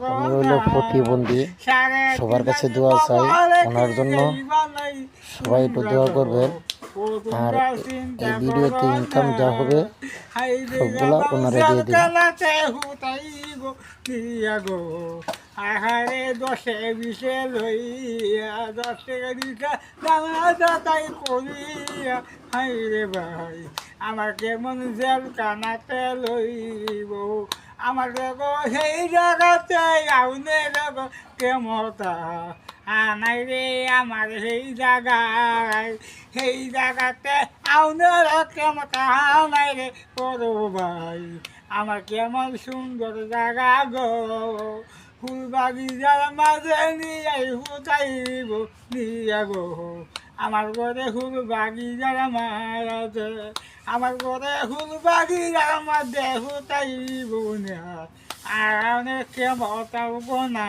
উনি হলো প্রতিবন্ধী, সবার কাছে দোয়া চাই ওনার জন্য, সবাই একটু দোয়া করবেন। আর এই ভিডিওতে ইনকাম যা হবে সবগুলা ওনারা দিয়ে দিবেন। আহারে 10-20 লইয়া 10 টাকা দিকা দানা তাই করিয়া হাই রে ভাই আমার কেমন জেল কানাতে লইব আমার দেখো সেই জায়গাতে আউনে দেখো কেমতা আনাই রে আমার সেই জায়গাতে আউনের কেমতা আনাই রে করো ভাই আমার কেমন সুন্দর জায়গা গো ফুল বাগিচার মাঝে নিয়ে ফুটাইব দিয়া গো আমার ঘরে ফুল বাগিচার মাঝে আমার ঘরে ফুল বাগিচার মাঝে ফুটাইব না আর অনেক কেমন না